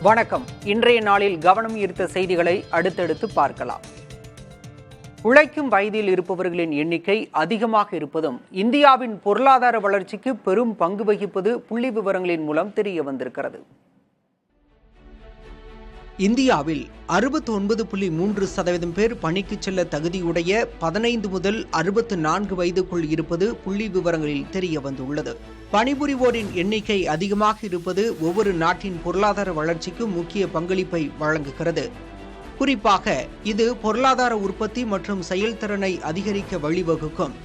வணக்கம். இன்றைய நாளில் கவனம் ஈர்த்த செய்திகளை அடுத்தடுத்து பார்க்கலாம். உழைக்கும் வயதில் இருப்பவர்களின் எண்ணிக்கை அதிகமாக இருப்பதும் இந்தியாவின் பொருளாதார வளர்ச்சிக்கு பெரும் பங்கு வகிப்பது புள்ளி விவரங்களின் மூலம் தெரிய வந்திருக்கிறது. இந்தியாவில் 69.3% பேர் பணிக்கு செல்ல தகுதியுடைய 15 முதல் 64 வயதுக்குள் இருப்பது புள்ளி விவரங்களில் தெரிய வந்துள்ளது. பணிபுரிவோரின் எண்ணிக்கை அதிகமாக இருப்பது ஒவ்வொரு நாட்டின் பொருளாதார வளர்ச்சிக்கு முக்கிய பங்களிப்பை வழங்குகிறது. குறிப்பாக இது பொருளாதார உற்பத்தி மற்றும் செயல்திறனை அதிகரிக்க வழிவகுக்கும்.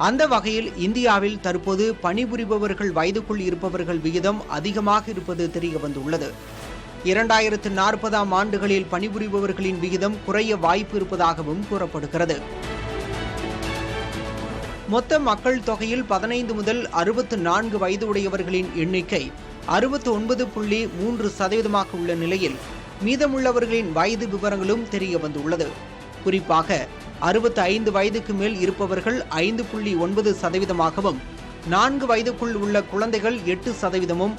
அந்த வகையில் இந்தியாவில் தற்போது பணிபுரிபவர்கள் வயதுக்குள் இருப்பவர்கள் விகிதம் அதிகமாக இருப்பது தெரிய வந்துள்ளது. 2040 ஆண்டுகளில் பணிபுரிபவர்களின் விகிதம் குறைய வாய்ப்பு இருப்பதாகவும் கூறப்படுகிறது. மொத்த மக்கள் தொகையில் 15 முதல் 64 வயது உடையவர்களின் எண்ணிக்கை 69.3% உள்ள நிலையில் மீதமுள்ளவர்களின் வயது விவரங்களும் தெரிய வந்துள்ளது. குறிப்பாக 65 வயதுக்கு மேல் இருப்பவர்கள் 5.9%, 4 வயதுக்குள் உள்ள குழந்தைகள் 8%,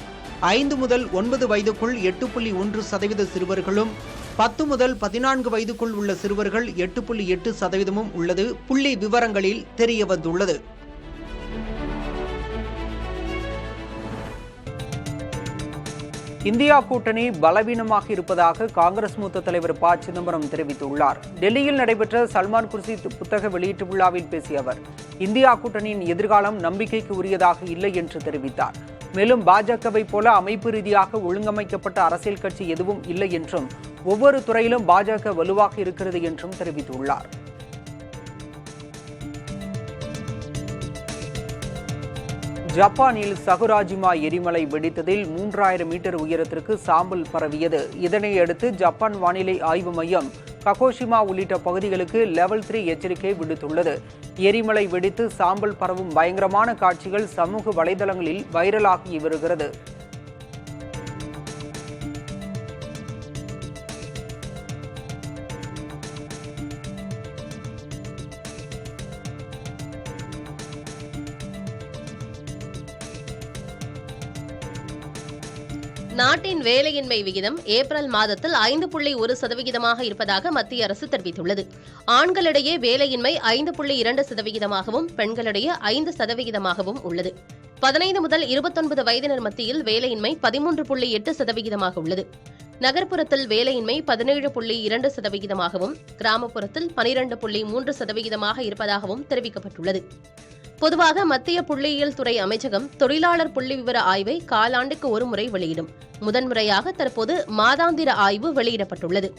5 முதல் 9 வயதுக்குள் 8.1% சிறுவர்களும், 10 முதல் 14 வயதுக்குள் உள்ள சிறுவர்கள் 8.8% உள்ளது புள்ளி விவரங்களில் தெரிய வந்துள்ளது. இந்தியா கூட்டணி பலவீனமாக இருப்பதாக காங்கிரஸ் மூத்த தலைவர் ப. சிதம்பரம் தெரிவித்துள்ளார். டெல்லியில் நடைபெற்ற சல்மான் குர்சி புத்தக வெளியீட்டு விழாவில் பேசிய அவர், இந்தியா கூட்டணியின் எதிர்காலம் நம்பிக்கைக்கு உரியதாக இல்லை என்று தெரிவித்தார். மேலும் பாஜகவை போல அமைப்பு ரீதியாக ஒழுங்கமைக்கப்பட்ட அரசியல் கட்சி எதுவும் இல்லை என்றும், ஒவ்வொரு துறையிலும் பாஜக வலுவாக இருக்கிறது என்றும் தெரிவித்துள்ளார். ஜப்பானில் சகுராஜிமா எரிமலை வெடித்ததில் 3000 மீட்டர் உயரத்திற்கு சாம்பல் பரவியது. இதனையடுத்து ஜப்பான் வானிலை ஆய்வு மையம் ககோஷிமா உள்ளிட்ட பகுதிகளுக்கு லெவல் 3 எச்சரிக்கை விடுத்துள்ளது. எரிமலை வெடித்து சாம்பல் பரவும் பயங்கரமான காட்சிகள் சமூக வலைதளங்களில் வைரலாகி வருகிறது. நாட்டின் வேலையின்மை விகிதம் ஏப்ரல் மாதத்தில் 5.1% இருப்பதாக மத்திய அரசு தெரிவித்துள்ளது. ஆண்களிடையே வேலையின்மை 5.2%, பெண்களிடையே 5% உள்ளது. 15 முதல் 29 வயதினர் மத்தியில் வேலையின்மை 13.8% உள்ளது. நகர்ப்புறத்தில் வேலையின்மை 17.2%, கிராமப்புறத்தில் 12.3% இருப்பதாகவும் தெரிவிக்கப்பட்டுள்ளது. பொதுவாக மத்திய புள்ளியியல் துறை அமைச்சகம் தொழிலாளர் புள்ளி விவர ஆய்வை காலாண்டுக்கு ஒரு முறை வெளியிடும். முதன்முறையாக தற்போது மாதாந்திர ஆய்வு வெளியிடப்பட்டுள்ளது.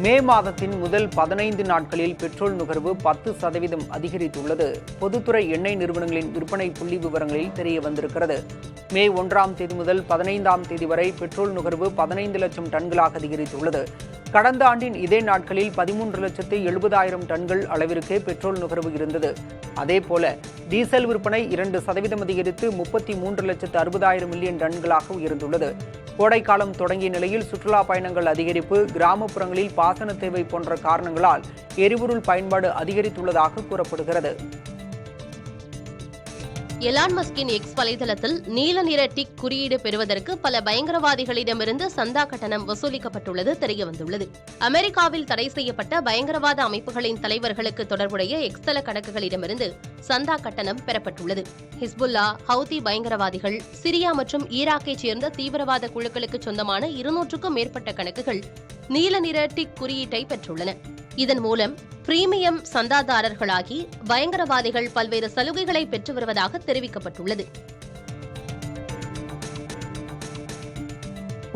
மே மாதத்தின் முதல் 15 நாட்களில் பெட்ரோல் நுகர்வு 10% அதிகரித்துள்ளது. பொதுத்துறை எண்ணெய் நிறுவனங்களின் விற்பனை புள்ளி விவரங்களில் தெரிய வந்திருக்கிறது. மே 1ஆம் தேதி முதல் 15ஆம் தேதி வரை பெட்ரோல் நுகர்வு 15 லட்சம் டன்களாக அதிகரித்துள்ளது. கடந்த ஆண்டின் இதே நாட்களில் 13,70,000 டன்கள் அளவிற்கே பெட்ரோல் நுகர்வு இருந்தது. அதேபோல டீசல் விற்பனை 2% அதிகரித்து 33,60,000 மில்லியன் டன்களாக உயர்ந்துள்ளது. கோடைக்காலம் தொடங்கிய நிலையில் சுற்றுலா பயணங்கள் அதிகரிப்பு, கிராமப்புறங்களில் பாசன தேவை போன்ற காரணங்களால் எரிபொருள் பயன்பாடு அதிகரித்துள்ளதாக கூறப்படுகிறது. எலான் மஸ்கின் எக்ஸ் வலைதளத்தில் நீல நிற டிக் குறியீடு பெறுவதற்கு பல பயங்கரவாதிகளிடமிருந்து சந்தா கட்டணம் வசூலிக்கப்பட்டுள்ளது தெரியவந்துள்ளது. அமெரிக்காவில் தடை செய்யப்பட்ட பயங்கரவாத அமைப்புகளின் தலைவர்களுக்கு தொடர்புடைய எக்ஸ் தள கணக்குகளிடமிருந்து சந்தா கட்டணம் பெறப்பட்டுள்ளது. ஹிஸ்புல்லா, ஹவுதி பயங்கரவாதிகள், சிரியா மற்றும் ஈராக்கைச் சேர்ந்த தீவிரவாத குழுக்களுக்கு சொந்தமான 200க்கும் மேற்பட்ட கணக்குகள் நீல நிற டிக் குறியீட்டை பெற்றுள்ளன. இதன் மூலம் பிரீமியம் சந்தாதாரர்களாகி பயங்கரவாதிகள் பல்வேறு சலுகைகளை பெற்று வருவதாக தெரிவிக்கப்பட்டுள்ளது.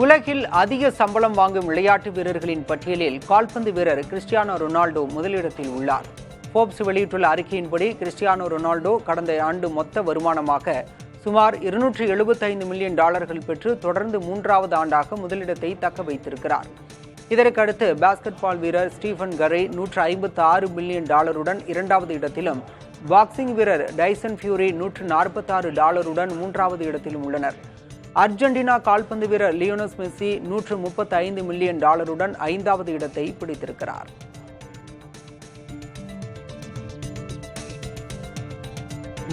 உலகில் அதிக சம்பளம் வாங்கும் விளையாட்டு வீரர்களின் பட்டியலில் கால்பந்து வீரர் கிறிஸ்டியானோ ரொனால்டோ முதலிடத்தில் உள்ளார். போர்ப்ஸ் வெளியிட்டுள்ள அறிக்கையின்படி கிறிஸ்டியானோ ரொனால்டோ கடந்த ஆண்டு மொத்த வருமானமாக சுமார் $275 மில்லியன் பெற்று தொடர்ந்து 3வது ஆண்டாக முதலிடத்தை தக்க வைத்திருக்கிறார். இதற்கடுத்து பாஸ்கெட் பால் வீரர் ஸ்டீஃபன் கரே $156 மில்லியன் 2வது இடத்திலும், பாக்ஸிங் வீரர் டைசன் ஃபியூரி $146 3வது இடத்திலும் உள்ளனர். அர்ஜென்டினா கால்பந்து வீரர் லியோனல் மெஸ்ஸி $135 மில்லியன் 5வது இடத்தை பிடித்திருக்கிறார்.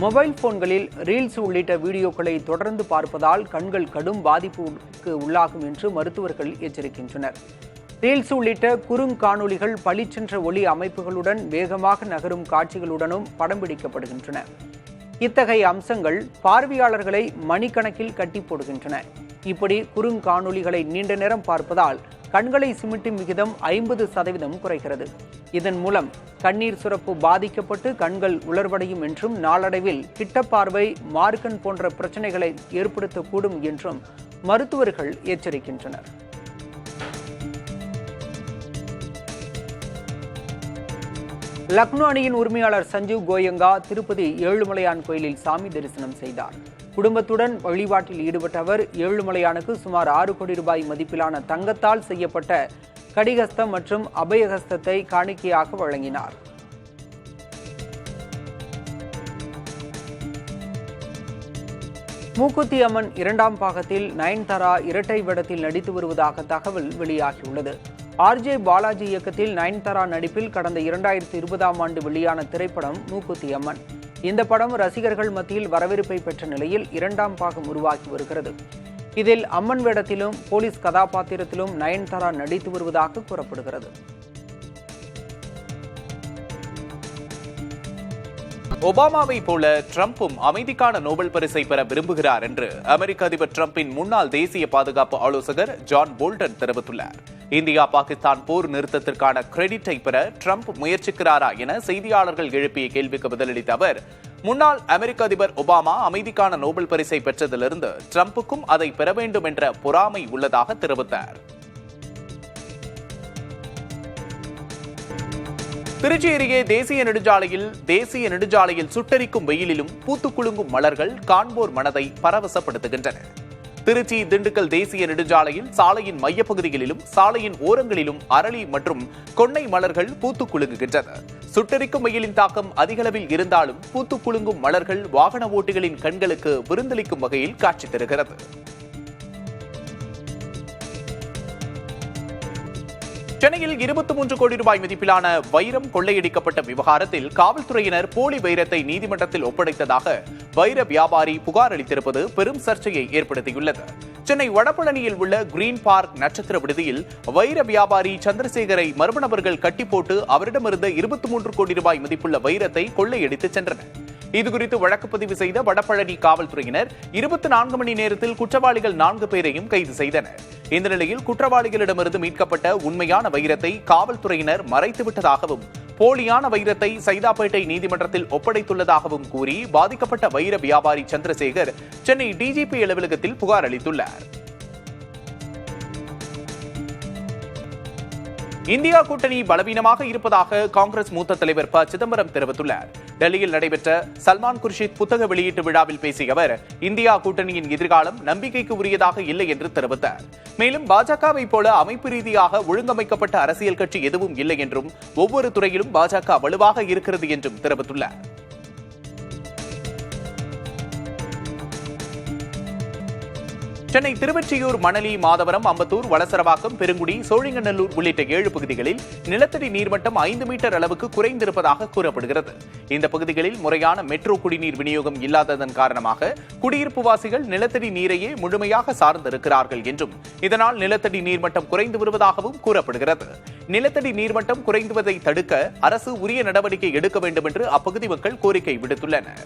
மொபைல் போன்களில் ரீல்ஸ் உள்ளிட்ட வீடியோக்களை தொடர்ந்து பார்ப்பதால் கண்கள் கடும் பாதிப்புக்கு உள்ளாகும் என்று மருத்துவர்கள் எச்சரிக்கின்றனர். ரீல்ஸ் உள்ளிட்ட குறுங்காணொளிகள் பளிச்சென்ற ஒளி அமைப்புகளுடன் வேகமாக நகரும் காட்சிகளுடனும் படம் பிடிக்கப்படுகின்றன. இத்தகைய அம்சங்கள் பார்வையாளர்களை மணிக்கணக்கில் கட்டி போடுகின்றன. இப்படி குறுங்காணொளிகளை நீண்ட நேரம் பார்ப்பதால் கண்களை சிமிட்டும் விகிதம் 50% குறைகிறது. இதன் மூலம் கண்ணீர் சுரப்பு பாதிக்கப்பட்டு கண்கள் உலர்வடையும் என்றும் நாளடைவில் கிட்டப்பார்வை, மார்க்கண் போன்ற பிரச்சனைகளை ஏற்படுத்தக்கூடும் என்றும் மருத்துவர்கள் எச்சரிக்கின்றனர். லக்னோ அணியின் உரிமையாளர் சஞ்சீவ் கோயங்கா திருப்பதி ஏழுமலையான் கோயிலில் சாமி தரிசனம் செய்தார். குடும்பத்துடன் வழிபாட்டில் ஈடுபட்ட அவர் ஏழுமலையானுக்கு சுமார் 6 கோடி ரூபாய் மதிப்பிலான தங்கத்தால் செய்யப்பட்ட கடிகஸ்தம் மற்றும் அபயஹஸ்தத்தை காணிக்கையாக வழங்கினார். மூக்குத்தி அம்மன் 2ஆம் பாகத்தில் நயன்தாரா இரட்டை வேடத்தில் நடித்து வருவதாக தகவல் வெளியாகியுள்ளது. ஆர்ஜே பாலாஜி இயக்கத்தில் நயன்தாரா நடிப்பில் கடந்த 2020ஆம் ஆண்டு வெளியான திரைப்படம் மூக்குத்தி அம்மன். இந்த படம் ரசிகர்கள் மத்தியில் வரவேற்பை பெற்ற நிலையில் 2ஆம் பாகம் உருவாகி வருகிறது. இதில் அம்மன் வேடத்திலும் போலீஸ் கதாபாத்திரத்திலும் நயன்தாரா நடித்து வருவதாக கூறப்படுகிறது. ஒபாமாவை போல ட்ரம்பும் அமைதிக்கான நோபல் பரிசை பெற விரும்புகிறார் என்று அமெரிக்க அதிபர் டிரம்பின் முன்னாள் தேசிய பாதுகாப்பு ஆலோசகர் ஜான் போல்டன் தெரிவித்துள்ளார். இந்தியா பாகிஸ்தான் போர் நிறுத்தத்திற்கான கிரெடிட்டை பெற ட்ரம்ப் முயற்சிக்கிறாரா என செய்தியாளர்கள் எழுப்பிய கேள்விக்கு பதிலளித்த அவர், முன்னாள் அமெரிக்க அதிபர் ஒபாமா அமைதிக்கான நோபல் பரிசை பெற்றதிலிருந்து ட்ரம்புக்கும் அதை பெற வேண்டும் என்ற பொறாமை உள்ளதாக தெரிவித்தார். திருச்சி அருகே தேசிய நெடுஞ்சாலையில் சுட்டெரிக்கும் வெயிலிலும் பூத்துக்குலுங்கும் மலர்கள் காண்போர் மனதை பரவசப்படுத்துகின்றன. திருச்சி திண்டுக்கல் தேசிய நெடுஞ்சாலையில் சாலையின் மையப்பகுதிகளிலும் சாலையின் ஓரங்களிலும் அரளி மற்றும் கொன்னை மலர்கள் பூத்துக் குலுங்குகின்றன. சுட்டெரிக்கும் வெயிலின் தாக்கம் அதிகளவில் இருந்தாலும் பூத்துக் குலுங்கும் மலர்கள் வாகன ஓட்டிகளின் கண்களுக்கு விருந்தளிக்கும் வகையில் காட்சி தருகிறது. சென்னையில் 23 கோடி ரூபாய் மதிப்பிலான வைரம் கொள்ளையடிக்கப்பட்ட விவகாரத்தில் காவல்துறையினர் போலி வைரத்தை நீதிமன்றத்தில் ஒப்படைத்ததாக வைர வியாபாரி புகார் அளித்திருப்பது பெரும் சர்ச்சையை ஏற்படுத்தியுள்ளது. சென்னை வடபழனியில் உள்ள கிரீன் பார்க் நட்சத்திர விடுதியில் வைர வியாபாரி சந்திரசேகரை மர்ம நபர்கள் கட்டி போட்டு அவரிடமிருந்து 23 கோடி ரூபாய் மதிப்புள்ள வைரத்தை கொள்ளையடித்து சென்றனர். இதுகுறித்து வழக்கு பதிவு செய்த வடபழனி காவல்துறையினர் 24 மணி நேரத்தில் குற்றவாளிகள் 4 பேரையும் கைது செய்தனர். இந்த நிலையில் குற்றவாளிகளிடமிருந்து மீட்கப்பட்ட உண்மையான வைரத்தை காவல்துறையினர் மறைத்துவிட்டதாகவும் போலியான வைரத்தை சைதாப்பேட்டை நீதிமன்றத்தில் ஒப்படைத்துள்ளதாகவும் கூறி பாதிக்கப்பட்ட வைர வியாபாரி சந்திரசேகர் சென்னை டிஜிபி அலுவலகத்தில் புகார் அளித்துள்ளார். இந்தியா கூட்டணி பலவீனமாக இருப்பதாக காங்கிரஸ் மூத்த தலைவர் ப. சிதம்பரம் தெரிவித்துள்ளார். டெல்லியில் நடைபெற்ற சல்மான் குர்ஷித் புத்தக வெளியீட்டு விழாவில் பேசிய அவர், இந்தியா கூட்டணியின் எதிர்காலம் நம்பிக்கைக்கு உரியதாக இல்லை என்று தெரிவித்தார். மேலும் பாஜகவை போல அமைப்பு ரீதியாக ஒழுங்கமைக்கப்பட்ட அரசியல் கட்சி எதுவும் இல்லை என்றும் ஒவ்வொரு துறையிலும் பாஜக வலுவாக இருக்கிறது என்றும் தெரிவித்துள்ளார். சென்னை திருவொற்றியூர், மணலி, மாதவரம், அம்பத்தூர், வளசரவாக்கம், பெருங்குடி, சோழிங்கநல்லூர் உள்ளிட்ட 7 பகுதிகளில் நிலத்தடி நீர்மட்டம் 5 மீட்டர் அளவுக்கு குறைந்திருப்பதாக கூறப்படுகிறது. இந்த பகுதிகளில் முறையான மெட்ரோ குடிநீர் விநியோகம் இல்லாததன் காரணமாக குடியிருப்பு வாசிகள் நிலத்தடி நீரையே முழுமையாக சார்ந்திருக்கிறார்கள் என்றும் இதனால் நிலத்தடி நீர்மட்டம் குறைந்து வருவதாகவும் கூறப்படுகிறது. நிலத்தடி நீர்மட்டம் குறைந்துவதை தடுக்க அரசு உரிய நடவடிக்கை எடுக்க வேண்டும் என்று அப்பகுதி மக்கள் கோரிக்கை விடுத்துள்ளனர்.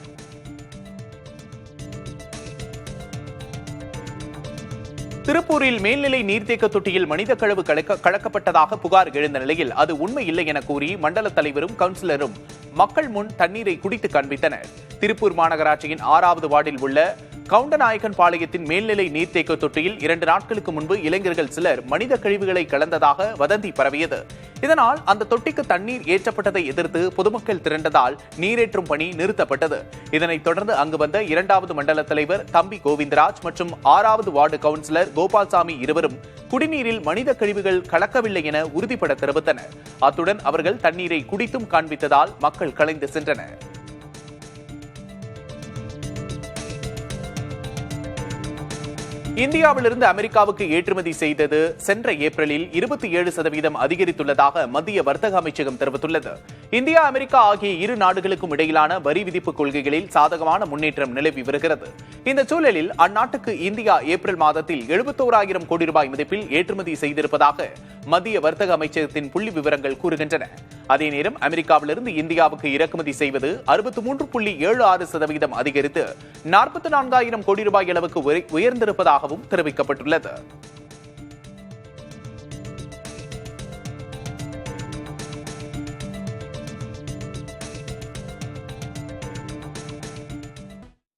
திருப்பூரில் மேல்நிலை நீர்த்தேக்க தொட்டியில் மனித கழிவு கலக்கப்பட்டதாக புகார் எழுந்த நிலையில் அது உண்மை இல்லை என கூறி மண்டல தலைவரும் கவுன்சிலரும் மக்கள் முன் தண்ணீரை குடித்து காண்பித்தனர். திருப்பூர் மாநகராட்சியின் 6வது வார்டில் உள்ள கவுண்டநாயக்கன் பாளையத்தின் மேல்நிலை நீர்த்தேக்க தொட்டியில் 2 நாட்களுக்கு முன்பு இளைஞர்கள் சிலர் மனித கழிவுகளை கலந்ததாக வதந்தி பரவியது. இதனால் அந்த தொட்டிக்கு தண்ணீர் ஏற்றப்பட்டதை எதிர்த்து பொதுமக்கள் திரண்டதால் நீரேற்றும் பணி நிறுத்தப்பட்டது. இதனைத் தொடர்ந்து அங்கு வந்த 2வது மண்டல தலைவர் தம்பி கோவிந்தராஜ் மற்றும் 6வது வார்டு கவுன்சிலர் கோபால்சாமி இருவரும் குடிநீரில் மனித கழிவுகள் கலக்கவில்லை என உறுதிபட தெரிவித்தனர். அத்துடன் அவர்கள் தண்ணீரை குடித்தும் காண்பித்ததால் மக்கள் கலைந்து சென்றனர். இந்தியாவிலிருந்து அமெரிக்காவுக்கு ஏற்றுமதி செய்தது சென்ற ஏப்ரலில் 27% அதிகரித்துள்ளதாக மத்திய வர்த்தக அமைச்சகம் தெரிவித்துள்ளது. இந்தியா, அமெரிக்கா ஆகிய இரு நாடுகளுக்கும் இடையிலான வரி விதிப்பு கொள்கைகளில் சாதகமான முன்னேற்றம் நிலவி வருகிறது. இந்த சூழலில் அந்நாட்டுக்கு இந்தியா ஏப்ரல் மாதத்தில் 71,000 கோடி ரூபாய் மதிப்பில் ஏற்றுமதி செய்திருப்பதாக மத்திய வர்த்தக அமைச்சகத்தின் புள்ளி விவரங்கள் கூறுகின்றன. அதே நேரம் அமெரிக்காவிலிருந்து இந்தியாவுக்கு இறக்குமதி செய்வது 63.76% அதிகரித்து 44,000 கோடி ரூபாய் அளவுக்கு உயர்ந்திருப்பதாகவும் தெரிவிக்கப்பட்டுள்ளது.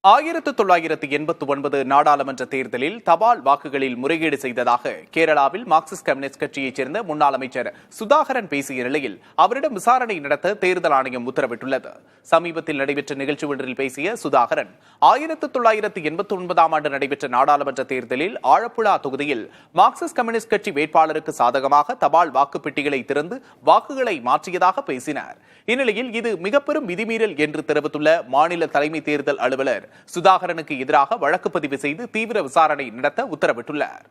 ஆயிரத்து 1989 நாடாளுமன்ற தேர்தலில் தபால் வாக்குகளில் முறைகேடு செய்ததாக கேரளாவில் மார்க்சிஸ்ட் கம்யூனிஸ்ட் கட்சியைச் சேர்ந்த முன்னாள் அமைச்சர் சுதாகரன் பேசிய நிலையில் அவரிடம் விசாரணை நடத்த தேர்தல் ஆணையம் உத்தரவிட்டுள்ளது. சமீபத்தில் நடைபெற்ற நிகழ்ச்சி ஒன்றில் பேசிய சுதாகரன் 1989 ஆண்டு நடைபெற்ற நாடாளுமன்ற தேர்தலில் ஆழப்புழா தொகுதியில் மார்க்சிஸ்ட் கம்யூனிஸ்ட் கட்சி வேட்பாளருக்கு சாதகமாக தபால் வாக்குப்பெட்டிகளை திறந்து வாக்குகளை மாற்றியதாக பேசினார். இந்நிலையில் இது மிகப்பெரும் விதிமீறல் என்று தெரிவித்துள்ள மாநில தலைமை தேர்தல் அலுவலர் சுதாகரனுக்கு எதிராக வழக்கு பதிவு செய்து தீவிர விசாரணை நடத்த உத்தரவிட்டுள்ளார்.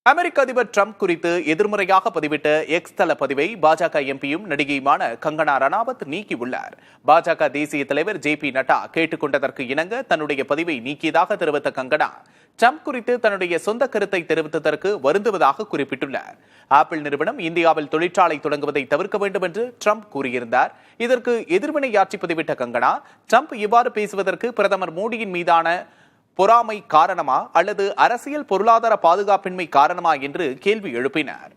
அமெரிக்க அதிபர் டிரம்ப் குறித்து எதிர்மறையாக பதிவிட்ட எக்ஸ் தள பதிவை பாஜக எம்பியும் நடிகையுமான கங்கனா ரணாவத் நீக்கியுள்ளார். பாஜக தேசிய தலைவர் ஜே.பி. நட்டா கேட்டுக் கொண்டதற்கு இணங்க தன்னுடைய பதிவை நீக்கியதாக தெரிவித்த கங்கனா, டிரம்ப் குறித்து தன்னுடைய சொந்த கருத்தை தெரிவித்ததற்கு வருந்துவதாக குறிப்பிட்டுள்ளார். ஆப்பிள் நிறுவனம் இந்தியாவில் தொழிற்சாலை தொடங்குவதை தவிர்க்க வேண்டும் என்று டிரம்ப் கூறியிருந்தார். இதற்கு எதிர்வினையாற்றி பதிவிட்ட கங்கனா, டிரம்ப் இவ்வாறு பேசுவதற்கு பிரதமர் மோடியின் மீதான பொறாமை காரணமா அல்லது அரசியல் பொருளாதார பாதுகாப்பின்மை காரணமா என்று கேள்வி எழுப்பினார்.